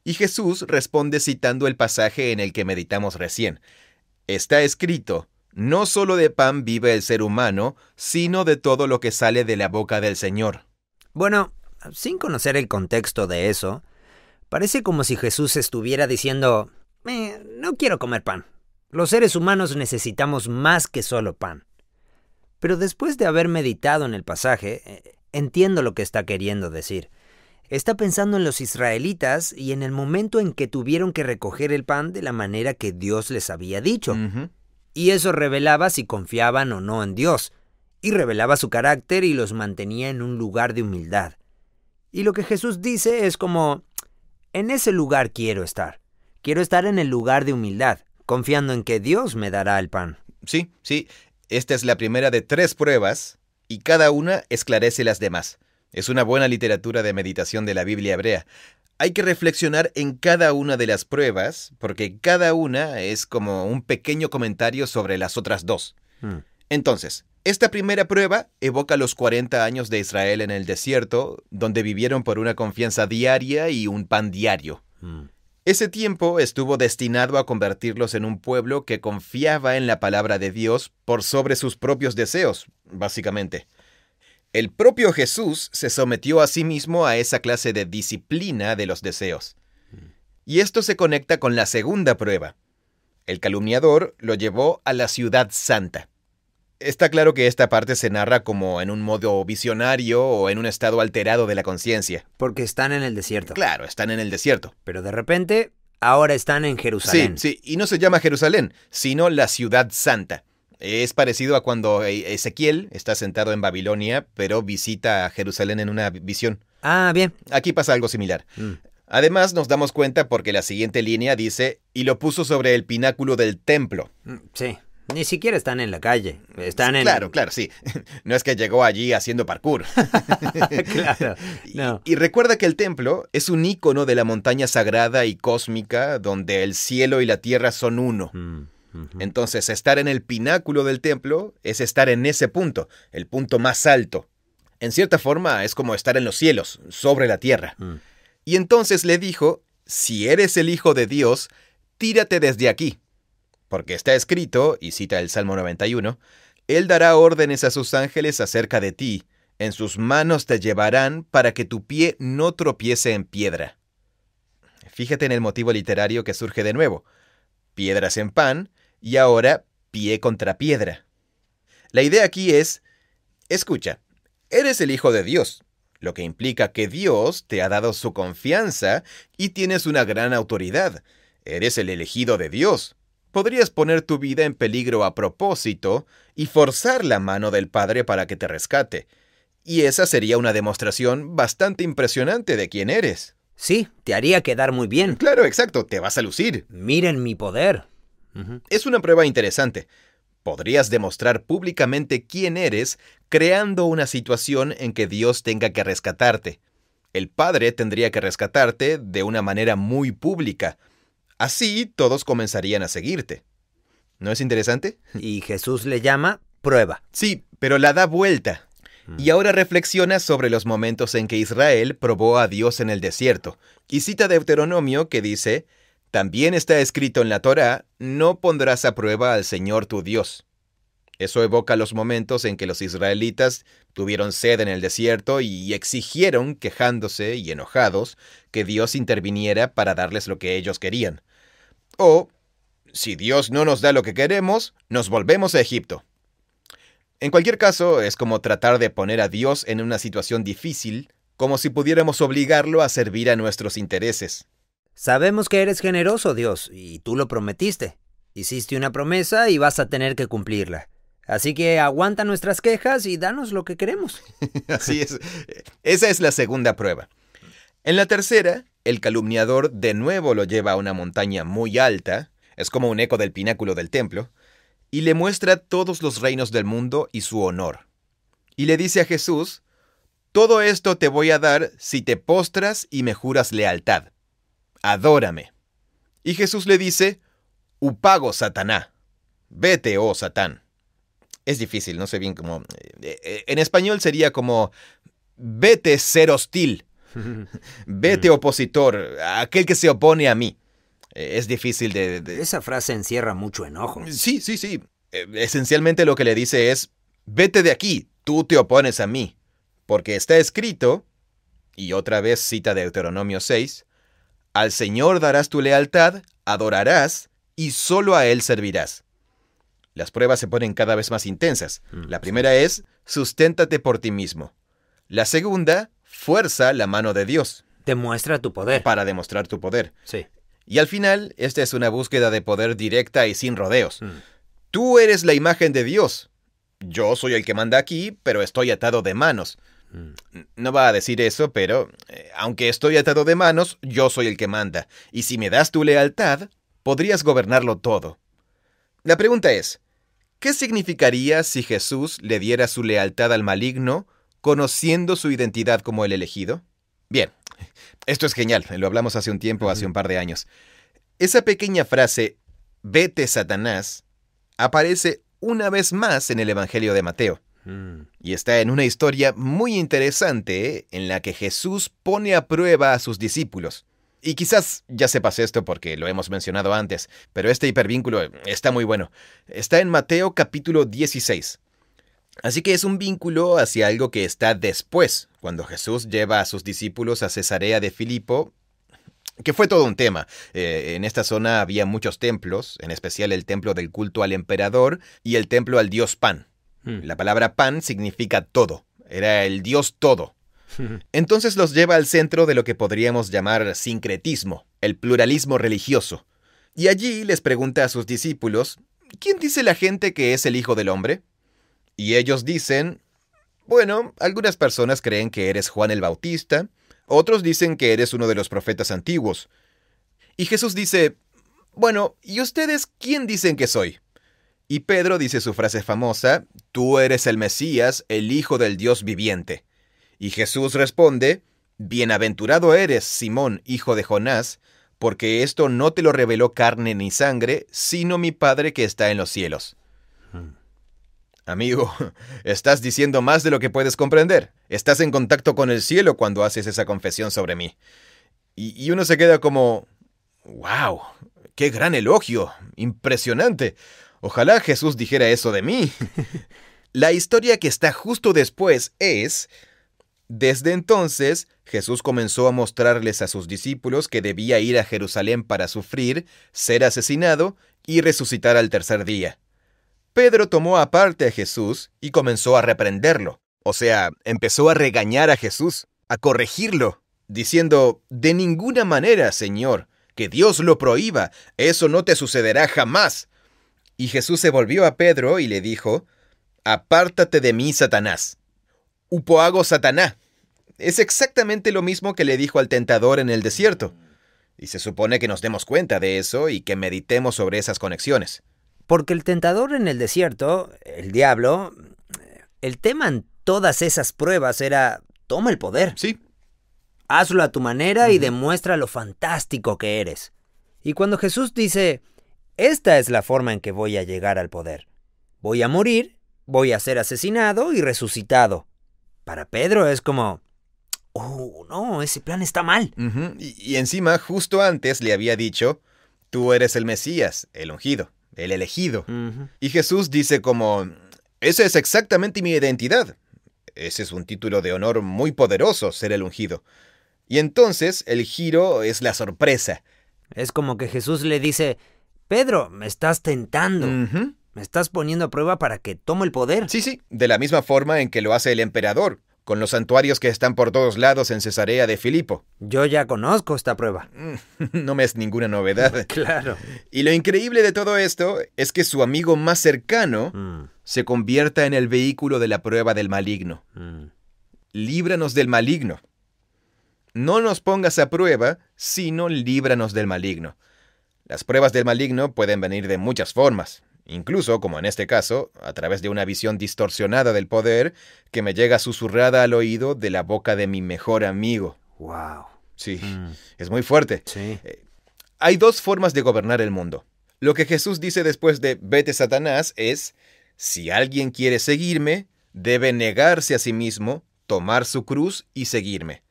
Y Jesús responde citando el pasaje en el que meditamos recién. Está escrito, no solo de pan vive el ser humano, sino de todo lo que sale de la boca del Señor. Bueno, sin conocer el contexto de eso, parece como si Jesús estuviera diciendo, no quiero comer pan. Los seres humanos necesitamos más que solo pan. Pero después de haber meditado en el pasaje, entiendo lo que está queriendo decir. Está pensando en los israelitas y en el momento en que tuvieron que recoger el pan de la manera que Dios les había dicho. Uh-huh. Y eso revelaba si confiaban o no en Dios. Y revelaba su carácter y los mantenía en un lugar de humildad. Y lo que Jesús dice es como, en ese lugar quiero estar. Quiero estar en el lugar de humildad, confiando en que Dios me dará el pan. Sí. Esta es la primera de 3 pruebas y cada una esclarece las demás. Es una buena literatura de meditación de la Biblia hebrea. Hay que reflexionar en cada una de las pruebas, porque cada una es como un pequeño comentario sobre las otras dos. Entonces, esta primera prueba evoca los 40 años de Israel en el desierto, donde vivieron por una confianza diaria y un pan diario. Ese tiempo estuvo destinado a convertirlos en un pueblo que confiaba en la palabra de Dios por sobre sus propios deseos, básicamente. El propio Jesús se sometió a sí mismo a esa clase de disciplina de los deseos. Y esto se conecta con la segunda prueba. El calumniador lo llevó a la ciudad santa. Está claro que esta parte se narra como en un modo visionario o en un estado alterado de la conciencia. Porque están en el desierto. Claro, están en el desierto. Pero de repente, ahora están en Jerusalén. Sí, y no se llama Jerusalén, sino la ciudad santa. Es parecido a cuando Ezequiel está sentado en Babilonia, pero visita a Jerusalén en una visión. Ah, bien. Aquí pasa algo similar. Además, nos damos cuenta porque la siguiente línea dice, y lo puso sobre el pináculo del templo. Sí. Ni siquiera están en la calle. Están en... Claro, sí. No es que llegó allí haciendo parkour. Claro, no. Y recuerda que el templo es un ícono de la montaña sagrada y cósmica donde el cielo y la tierra son uno. Entonces, estar en el pináculo del templo es estar en ese punto, el punto más alto. En cierta forma, es como estar en los cielos, sobre la tierra. Y entonces le dijo, si eres el Hijo de Dios, tírate desde aquí. Porque está escrito, y cita el Salmo 91, Él dará órdenes a sus ángeles acerca de ti, en sus manos te llevarán para que tu pie no tropiece en piedra. Fíjate en el motivo literario que surge de nuevo. Piedras en pan, y ahora pie contra piedra. La idea aquí es, escucha, eres el Hijo de Dios, lo que implica que Dios te ha dado su confianza y tienes una gran autoridad. Eres el elegido de Dios. Podrías poner tu vida en peligro a propósito y forzar la mano del Padre para que te rescate. Y esa sería una demostración bastante impresionante de quién eres. Sí, te haría quedar muy bien. Claro, exacto, te vas a lucir. Miren mi poder. Es una prueba interesante. Podrías demostrar públicamente quién eres creando una situación en que Dios tenga que rescatarte. El Padre tendría que rescatarte de una manera muy pública. Así todos comenzarían a seguirte. ¿No es interesante? Y Jesús le llama prueba. Sí, pero la da vuelta. Y ahora reflexiona sobre los momentos en que Israel probó a Dios en el desierto. Y cita Deuteronomio que dice, también está escrito en la Torá, no pondrás a prueba al Señor tu Dios. Eso evoca los momentos en que los israelitas tuvieron sed en el desierto y exigieron, quejándose y enojados, que Dios interviniera para darles lo que ellos querían. O, si Dios no nos da lo que queremos, nos volvemos a Egipto. En cualquier caso, es como tratar de poner a Dios en una situación difícil, como si pudiéramos obligarlo a servir a nuestros intereses. Sabemos que eres generoso, Dios, y tú lo prometiste. Hiciste una promesa y vas a tener que cumplirla. Así que aguanta nuestras quejas y danos lo que queremos. Así es. Esa es la segunda prueba. En la tercera, el calumniador de nuevo lo lleva a una montaña muy alta, es como un eco del pináculo del templo, y le muestra todos los reinos del mundo y su honor. Y le dice a Jesús, todo esto te voy a dar si te postras y me juras lealtad. Adórame. Y Jesús le dice, upago Sataná. Vete, oh Satán. Es difícil, no sé bien cómo... En español sería como, vete ser hostil. Vete opositor, aquel que se opone a mí. Es difícil de... Esa frase encierra mucho enojo. Sí. Esencialmente lo que le dice es, vete de aquí, tú te opones a mí. Porque está escrito, y otra vez cita Deuteronomio 6, al Señor darás tu lealtad, adorarás, y solo a Él servirás. Las pruebas se ponen cada vez más intensas. La primera es, susténtate por ti mismo. La segunda, fuerza la mano de Dios. Demuestra tu poder. Para demostrar tu poder. Sí. Y al final, esta es una búsqueda de poder directa y sin rodeos. Tú eres la imagen de Dios. Yo soy el que manda aquí, pero estoy atado de manos. No va a decir eso, pero aunque estoy atado de manos, yo soy el que manda. Y si me das tu lealtad, podrías gobernarlo todo. La pregunta es, ¿qué significaría si Jesús le diera su lealtad al maligno conociendo su identidad como el elegido? Bien, esto es genial, lo hablamos hace un tiempo, hace un par de años. Esa pequeña frase, vete Satanás, aparece una vez más en el Evangelio de Mateo. Y está en una historia muy interesante en la que Jesús pone a prueba a sus discípulos. Y quizás ya sepas esto porque lo hemos mencionado antes, pero este hipervínculo está muy bueno. Está en Mateo capítulo 16. Así que es un vínculo hacia algo que está después, cuando Jesús lleva a sus discípulos a Cesarea de Filipo, que fue todo un tema. En esta zona había muchos templos, en especial el templo del culto al emperador y el templo al dios Pan. La palabra Pan significa todo, era el dios todo. Entonces los lleva al centro de lo que podríamos llamar sincretismo, el pluralismo religioso. Y allí les pregunta a sus discípulos, ¿quién dice la gente que es el Hijo del Hombre? Y ellos dicen, bueno, algunas personas creen que eres Juan el Bautista, otros dicen que eres uno de los profetas antiguos. Y Jesús dice, bueno, ¿y ustedes quién dicen que soy? Y Pedro dice su frase famosa, tú eres el Mesías, el Hijo del Dios viviente. Y Jesús responde, bienaventurado eres, Simón, hijo de Jonás, porque esto no te lo reveló carne ni sangre, sino mi Padre que está en los cielos. Amigo, estás diciendo más de lo que puedes comprender. Estás en contacto con el cielo cuando haces esa confesión sobre mí. Y uno se queda como, ¡wow! ¡Qué gran elogio! ¡Impresionante! Ojalá Jesús dijera eso de mí. La historia que está justo después es, desde entonces, Jesús comenzó a mostrarles a sus discípulos que debía ir a Jerusalén para sufrir, ser asesinado y resucitar al tercer día. Pedro tomó aparte a Jesús y comenzó a reprenderlo. O sea, empezó a regañar a Jesús, a corregirlo, diciendo, de ninguna manera, Señor, que Dios lo prohíba, eso no te sucederá jamás. Y Jesús se volvió a Pedro y le dijo, apártate de mí, Satanás. Upoago Sataná. Es exactamente lo mismo que le dijo al tentador en el desierto. Y se supone que nos demos cuenta de eso y que meditemos sobre esas conexiones. Porque el tentador en el desierto, el diablo, el tema en todas esas pruebas era, toma el poder. Sí. Hazlo a tu manera y demuestra lo fantástico que eres. Y cuando Jesús dice, esta es la forma en que voy a llegar al poder. Voy a morir, voy a ser asesinado y resucitado. Para Pedro es como, oh, no, ese plan está mal. Y encima, justo antes le había dicho, tú eres el Mesías, el ungido, el elegido. Y Jesús dice como, esa es exactamente mi identidad. Ese es un título de honor muy poderoso, ser el ungido. Y entonces el giro es la sorpresa. Es como que Jesús le dice, Pedro, me estás tentando. Me estás poniendo a prueba para que tome el poder. Sí, de la misma forma en que lo hace el emperador, con los santuarios que están por todos lados en Cesarea de Filipo. Yo ya conozco esta prueba. No me es ninguna novedad. Claro. Y lo increíble de todo esto es que su amigo más cercano se convierta en el vehículo de la prueba del maligno. Líbranos del maligno. No nos pongas a prueba, sino líbranos del maligno. Las pruebas del maligno pueden venir de muchas formas. Incluso, como en este caso, a través de una visión distorsionada del poder que me llega susurrada al oído de la boca de mi mejor amigo. Wow. Sí, es muy fuerte. Sí. Hay dos formas de gobernar el mundo. Lo que Jesús dice después de vete Satanás es, si alguien quiere seguirme, debe negarse a sí mismo, tomar su cruz y seguirme.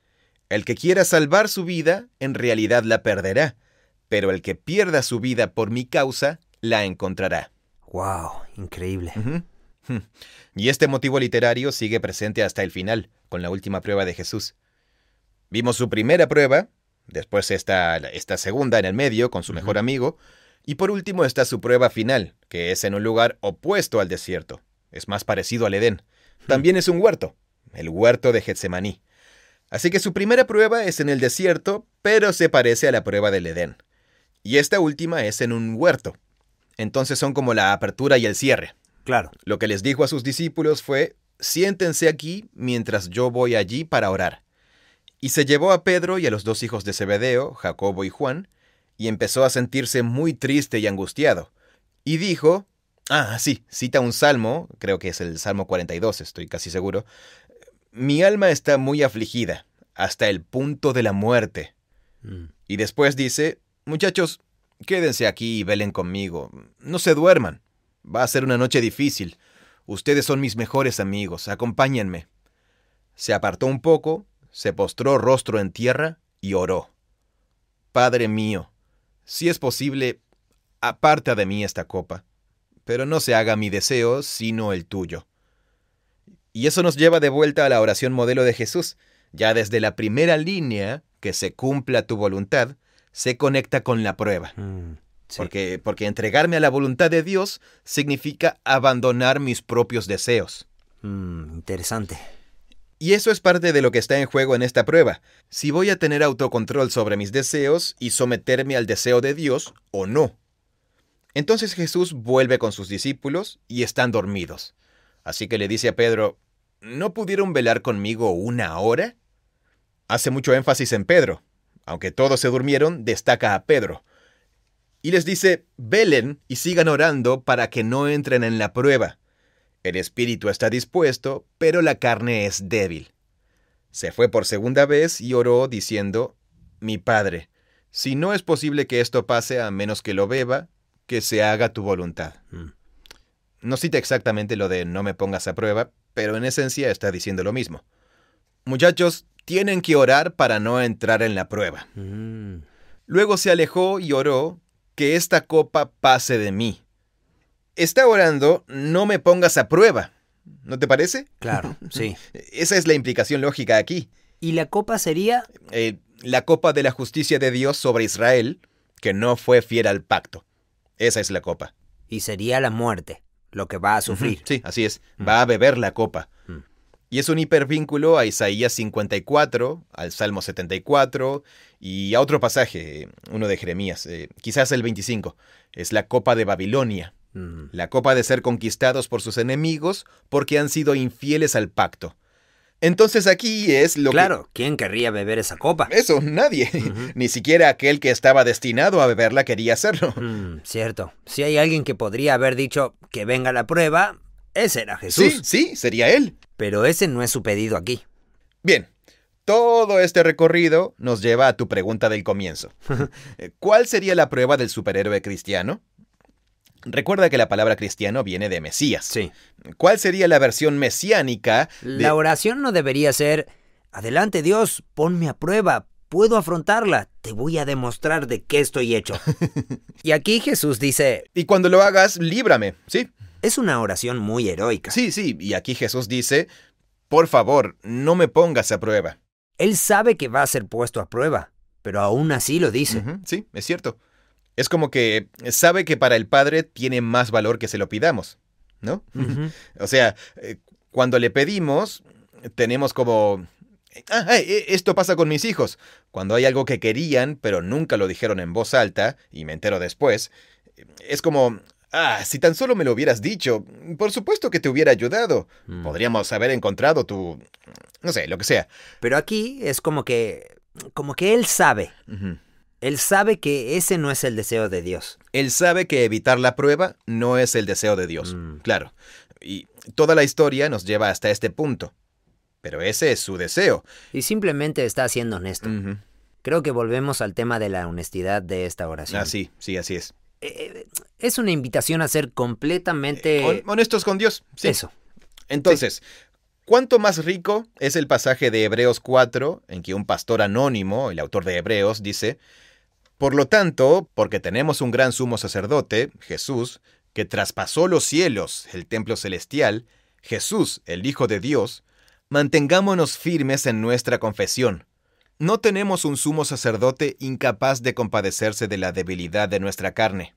El que quiera salvar su vida, en realidad la perderá, pero el que pierda su vida por mi causa, la encontrará. Wow, increíble. Y este motivo literario sigue presente hasta el final, con la última prueba de Jesús. Vimos su primera prueba, después esta segunda en el medio con su mejor amigo, y por último está su prueba final, que es en un lugar opuesto al desierto. Es más parecido al Edén. También es un huerto, el huerto de Getsemaní. Así que su primera prueba es en el desierto, pero se parece a la prueba del Edén. Y esta última es en un huerto. Entonces son como la apertura y el cierre. Claro. Lo que les dijo a sus discípulos fue, siéntense aquí mientras yo voy allí para orar. Y se llevó a Pedro y a los dos hijos de Zebedeo, Jacobo y Juan, y empezó a sentirse muy triste y angustiado. Y dijo, cita un salmo, creo que es el Salmo 42, estoy casi seguro. mi alma está muy afligida, hasta el punto de la muerte. Y después dice, muchachos, quédense aquí y velen conmigo. No se duerman. Va a ser una noche difícil. Ustedes son mis mejores amigos. Acompáñenme. Se apartó un poco, se postró rostro en tierra y oró. Padre mío, si es posible, aparta de mí esta copa, pero no se haga mi deseo, sino el tuyo. Y eso nos lleva de vuelta a la oración modelo de Jesús. Ya desde la primera línea, que se cumpla tu voluntad, se conecta con la prueba. Sí. Porque entregarme a la voluntad de Dios significa abandonar mis propios deseos. Interesante. Y eso es parte de lo que está en juego en esta prueba. Si voy a tener autocontrol sobre mis deseos y someterme al deseo de Dios o no. Entonces Jesús vuelve con sus discípulos y están dormidos. Así que le dice a Pedro, ¿no pudieron velar conmigo 1 hora? Hace mucho énfasis en Pedro. Aunque todos se durmieron, destaca a Pedro. Y les dice, velen y sigan orando para que no entren en la prueba. El espíritu está dispuesto, pero la carne es débil. Se fue por segunda vez y oró diciendo, mi Padre, si no es posible que esto pase a menos que lo beba, que se haga tu voluntad. No cita exactamente lo de no me pongas a prueba, pero en esencia está diciendo lo mismo. Muchachos, tienen que orar para no entrar en la prueba. Luego se alejó y oró, que esta copa pase de mí. Está orando, no me pongas a prueba. ¿No te parece? Claro, sí. Esa es la implicación lógica aquí. ¿Y la copa sería? La copa de la justicia de Dios sobre Israel, que no fue fiel al pacto. Esa es la copa. Y sería la muerte, lo que va a sufrir. Sí, así es. Va a beber la copa. Y es un hipervínculo a Isaías 54, al Salmo 74 y a otro pasaje, uno de Jeremías, quizás el 25. Es la copa de Babilonia. La copa de ser conquistados por sus enemigos porque han sido infieles al pacto. Entonces aquí es lo Claro, ¿quién querría beber esa copa? Eso, nadie. Ni siquiera aquel que estaba destinado a beberla quería hacerlo. Cierto. Si hay alguien que podría haber dicho que venga la prueba, ese era Jesús. Sí, sería él. Pero ese no es su pedido aquí. Bien, todo este recorrido nos lleva a tu pregunta del comienzo. ¿Cuál sería la prueba del superhéroe cristiano? Recuerda que la palabra cristiano viene de Mesías. Sí. ¿Cuál sería la versión mesiánica La oración no debería ser, adelante Dios, ponme a prueba, puedo afrontarla, te voy a demostrar de qué estoy hecho. Y aquí Jesús dice, y cuando lo hagas, líbrame, ¿sí? Es una oración muy heroica. Sí, y aquí Jesús dice, por favor, no me pongas a prueba. Él sabe que va a ser puesto a prueba, pero aún así lo dice. Sí, es cierto. Es como que sabe que para el Padre tiene más valor que se lo pidamos, ¿no? O sea, cuando le pedimos, tenemos como... esto pasa con mis hijos. Cuando hay algo que querían, pero nunca lo dijeron en voz alta, y me entero después, es como... si tan solo me lo hubieras dicho, por supuesto que te hubiera ayudado. Podríamos haber encontrado tu... no sé, lo que sea. Pero aquí es como que él sabe. Él sabe que ese no es el deseo de Dios. Él sabe que evitar la prueba no es el deseo de Dios, claro. Y toda la historia nos lleva hasta este punto. Pero ese es su deseo. Y simplemente está siendo honesto. Creo que volvemos al tema de la honestidad de esta oración. Sí, así es. Es una invitación a ser completamente... honestos con Dios. Sí. Eso. Entonces, ¿cuánto más rico es el pasaje de Hebreos 4 en que un pastor anónimo, el autor de Hebreos, dice... Por lo tanto, porque tenemos un gran sumo sacerdote, Jesús, que traspasó los cielos, el templo celestial, Jesús, el Hijo de Dios, mantengámonos firmes en nuestra confesión. No tenemos un sumo sacerdote incapaz de compadecerse de la debilidad de nuestra carne.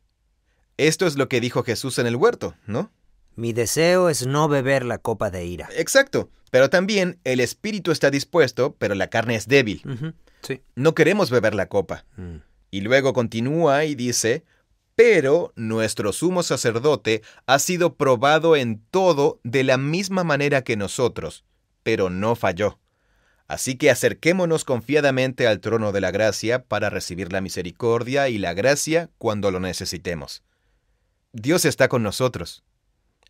Esto es lo que dijo Jesús en el huerto, ¿no? Mi deseo es no beber la copa de ira. Exacto, pero también el espíritu está dispuesto, pero la carne es débil. Sí. No queremos beber la copa. Y luego continúa y dice, pero nuestro sumo sacerdote ha sido probado en todo de la misma manera que nosotros, pero no falló. Así que acerquémonos confiadamente al trono de la gracia para recibir la misericordia y la gracia cuando lo necesitemos. Dios está con nosotros.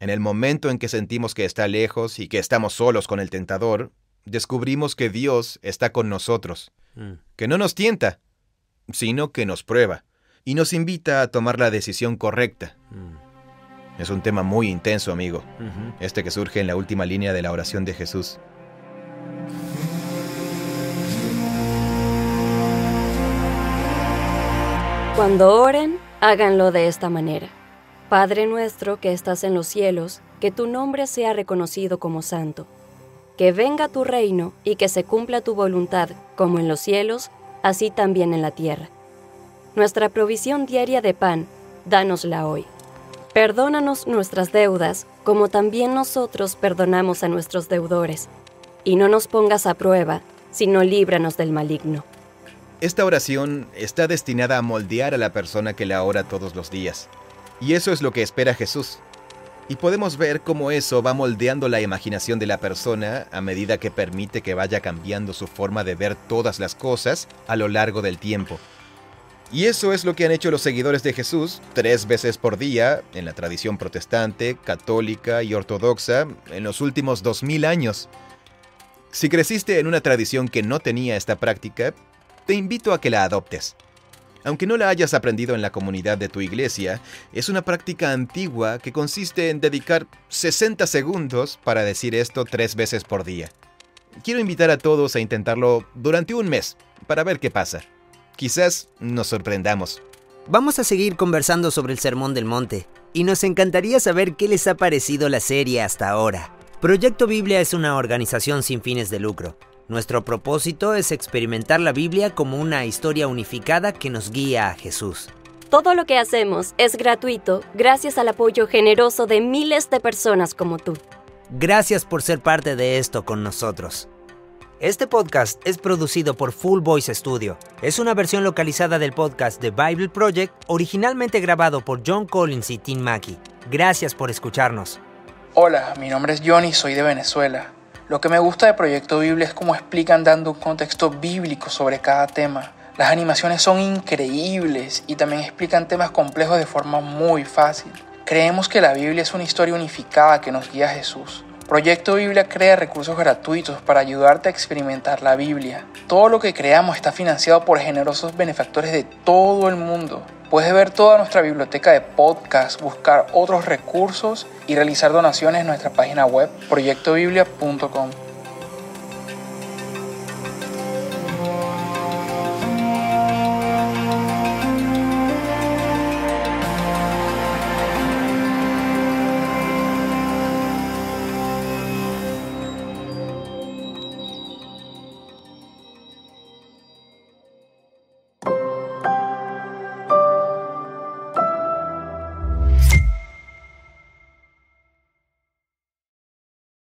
En el momento en que sentimos que está lejos y que estamos solos con el tentador, descubrimos que Dios está con nosotros, que no nos tienta, sino que nos prueba y nos invita a tomar la decisión correcta. Es un tema muy intenso, amigo, este que surge en la última línea de la oración de Jesús. Cuando oren, háganlo de esta manera. Padre nuestro que estás en los cielos, que tu nombre sea reconocido como santo. Que venga tu reino y que se cumpla tu voluntad, como en los cielos, así también en la tierra. Nuestra provisión diaria de pan, dánosla hoy. Perdónanos nuestras deudas, como también nosotros perdonamos a nuestros deudores. Y no nos pongas a prueba, sino líbranos del maligno. Esta oración está destinada a moldear a la persona que la ora todos los días. Y eso es lo que espera Jesús. Y podemos ver cómo eso va moldeando la imaginación de la persona a medida que permite que vaya cambiando su forma de ver todas las cosas a lo largo del tiempo. Y eso es lo que han hecho los seguidores de Jesús 3 veces por día en la tradición protestante, católica y ortodoxa en los últimos 2000 años. Si creciste en una tradición que no tenía esta práctica, te invito a que la adoptes. Aunque no la hayas aprendido en la comunidad de tu iglesia, es una práctica antigua que consiste en dedicar 60 segundos para decir esto 3 veces por día. Quiero invitar a todos a intentarlo durante un mes para ver qué pasa. Quizás nos sorprendamos. Vamos a seguir conversando sobre el Sermón del Monte, y nos encantaría saber qué les ha parecido la serie hasta ahora. Proyecto Biblia es una organización sin fines de lucro. Nuestro propósito es experimentar la Biblia como una historia unificada que nos guía a Jesús. Todo lo que hacemos es gratuito gracias al apoyo generoso de miles de personas como tú. Gracias por ser parte de esto con nosotros. Este podcast es producido por Full Voice Studio. Es una versión localizada del podcast The Bible Project, originalmente grabado por John Collins y Tim Mackey. Gracias por escucharnos. Hola, mi nombre es Johnny y soy de Venezuela. Lo que me gusta de Proyecto Biblia es cómo explican dando un contexto bíblico sobre cada tema. Las animaciones son increíbles y también explican temas complejos de forma muy fácil. Creemos que la Biblia es una historia unificada que nos guía a Jesús. Proyecto Biblia crea recursos gratuitos para ayudarte a experimentar la Biblia. Todo lo que creamos está financiado por generosos benefactores de todo el mundo. Puedes ver toda nuestra biblioteca de podcasts, buscar otros recursos y realizar donaciones en nuestra página web proyectobiblia.com.